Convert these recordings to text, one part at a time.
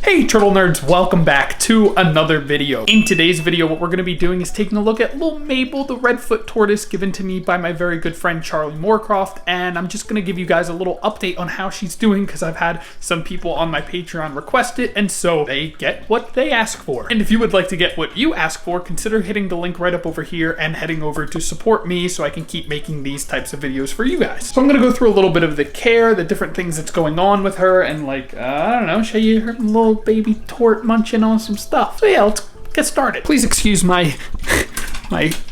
Hey turtle nerds, welcome back to another video. In today's video, what we're going to be doing is taking a look at little Mabel, the redfoot tortoise given to me by my very good friend Charlie Moorcroft, and I'm just going to give you guys a little update on how she's doing because I've had some people on my Patreon request it, and so they get what they ask for. And if you would like to get what you ask for, consider hitting the link right up over here and heading over to support me so I can keep making these types of videos for you guys. So I'm going to go through a little bit of the care, the different things that's going on with her, and I don't know, show you her little baby tort munching on some stuff. So yeah, let's get started. Please excuse my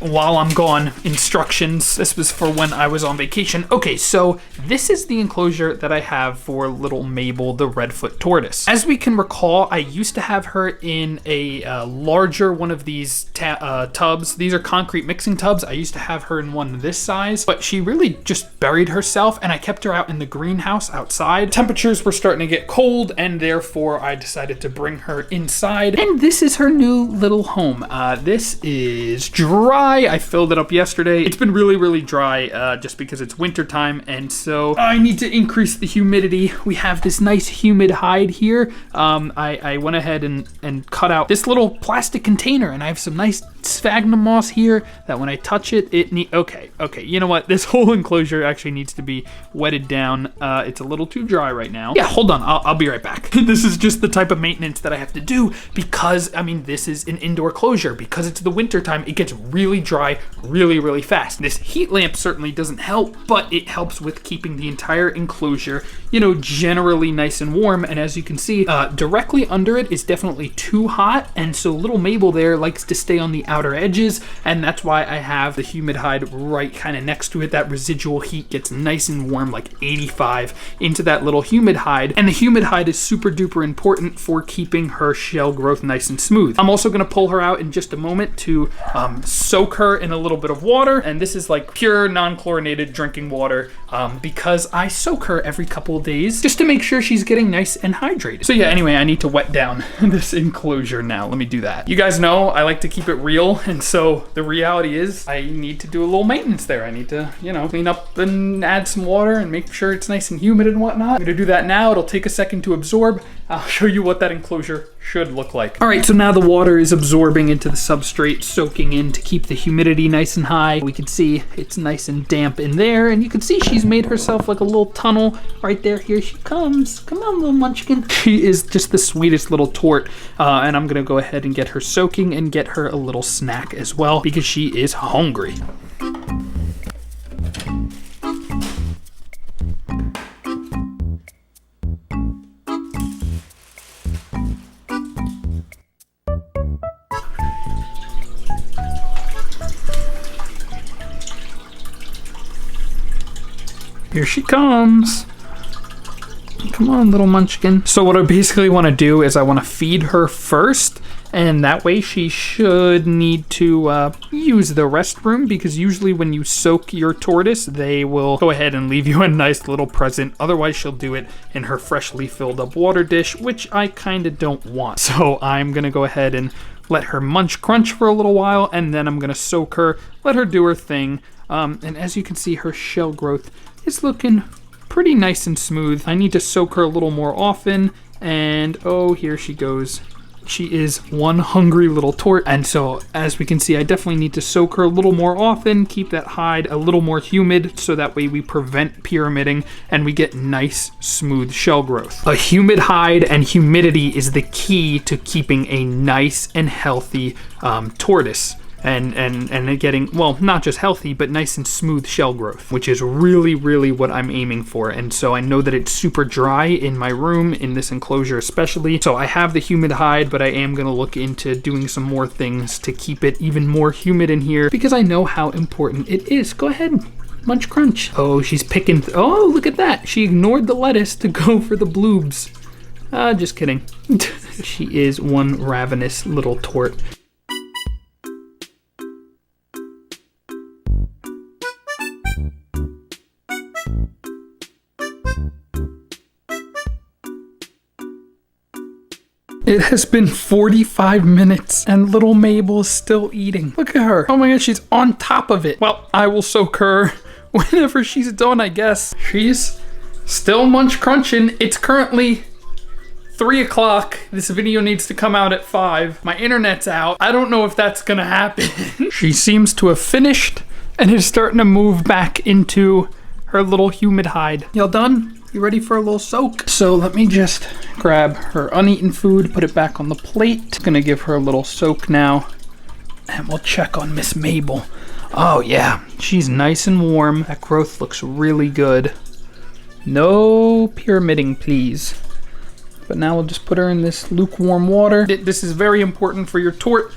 while I'm gone instructions. This was for when I was on vacation. Okay, so this is the enclosure that I have for little Mabel, the redfoot tortoise. As we can recall, I used to have her in a larger one of these tubs. These are concrete mixing tubs. I used to have her in one this size, but she really just buried herself, and I kept her out in the greenhouse outside. Temperatures were starting to get cold, and therefore I decided to bring her inside, and this is her new little home. This is dry. I filled it up yesterday. It's been really dry just because it's winter time, and so I need to increase the humidity. We have this nice humid hide here. I went ahead and cut out this little plastic container, and I have some nice sphagnum moss here that when I touch it, okay, you know what? This whole enclosure actually needs to be wetted down. It's a little too dry right now. Yeah, hold on, I'll be right back. This is just the type of maintenance that I have to do because, I mean, this is an indoor closure. Because it's the winter time, it gets really dry really fast. This heat lamp certainly doesn't help, but it helps with keeping the entire enclosure, you know, generally nice and warm. And as you can see, directly under it is definitely too hot, and so little Mabel there likes to stay on the outer edges, and that's why I have the humid hide right kind of next to it. That residual heat gets nice and warm, like 85, into that little humid hide, and the humid hide is super duper important for keeping her shell growth nice and smooth. I'm also going to pull her out in just a moment to soak her in a little bit of water, and this is like pure non-chlorinated drinking water because I soak her every couple of days just to make sure she's getting nice and hydrated. So yeah, anyway, I need to wet down this enclosure now. Let me do that. You guys know I like to keep it real, and so the reality is I need to do a little maintenance there. I need to, you know, clean up and add some water and make sure it's nice and humid and whatnot. I'm gonna do that now. It'll take a second to absorb. I'll show you what that enclosure should look like. All right, so now the water is absorbing into the substrate, soaking in to keep the humidity nice and high. We can see it's nice and damp in there, and you can see she's made herself like a little tunnel right there. Here she comes. Come on, little munchkin. She is just the sweetest little tort, and I'm gonna go ahead and get her soaking and get her a little snack as well because she is hungry. Here she comes. Come on, little munchkin. So what I basically want to do is I want to feed her first, and that way she should need to use the restroom, because usually when you soak your tortoise, they will go ahead and leave you a nice little present. Otherwise, she'll do it in her freshly filled up water dish, which I kind of don't want. So I'm going to go ahead and let her munch crunch for a little while, and then I'm going to soak her, let her do her thing. And as you can see, her shell growth is looking pretty nice and smooth. I need to soak her a little more often, and oh, here she goes. She is one hungry little tort, and so as we can see, I definitely need to soak her a little more often, keep that hide a little more humid, so that way we prevent pyramiding and we get nice, smooth shell growth. A humid hide and humidity is the key to keeping a nice and healthy tortoise. And getting, well, not just healthy, but nice and smooth shell growth, which is really what I'm aiming for. And so I know that it's super dry in my room, in this enclosure especially. So I have the humid hide, but I am going to look into doing some more things to keep it even more humid in here because I know how important it is. Go ahead, munch crunch. Oh, she's picking, oh, look at that. She ignored the lettuce to go for the bloobs. Just kidding. She is one ravenous little tort. It has been 45 minutes and little Mabel is still eating. Look at her. Oh my gosh, she's on top of it. Well, I will soak her whenever she's done, I guess. She's still munch crunching. It's currently 3 o'clock. This video needs to come out at 5. My internet's out. I don't know if that's gonna happen. She seems to have finished and is starting to move back into her little humid hide. Y'all done? You ready for a little soak? So let me just grab her uneaten food, put it back on the plate. Gonna give her a little soak now. And we'll check on Miss Mabel. Oh yeah, she's nice and warm. That growth looks really good. No pyramiding, please. But now we'll just put her in this lukewarm water. This is very important for your tort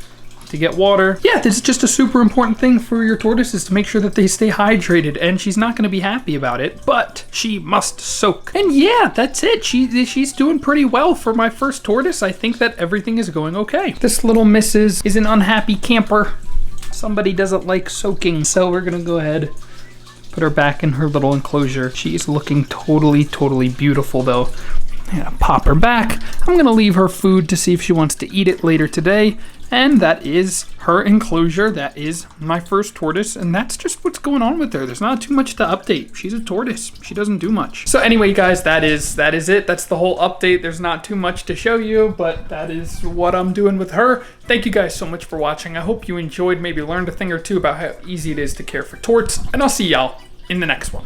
to get water. Yeah, this is just a super important thing for your tortoises to make sure that they stay hydrated, and she's not gonna be happy about it, but she must soak. And yeah, that's it. She's doing pretty well for my first tortoise. I think that everything is going okay. This little missus is an unhappy camper. Somebody doesn't like soaking, so we're gonna go ahead, put her back in her little enclosure. She's looking totally beautiful though. I'm gonna pop her back. I'm gonna leave her food to see if she wants to eat it later today. And that is her enclosure. That is my first tortoise, and that's just what's going on with her. There's not too much to update. She's a tortoise. She doesn't do much. So anyway, guys, that is it. That's the whole update. There's not too much to show you, but that is what I'm doing with her. Thank you guys so much for watching. I hope you enjoyed, maybe learned a thing or two about how easy it is to care for torts, and I'll see y'all in the next one.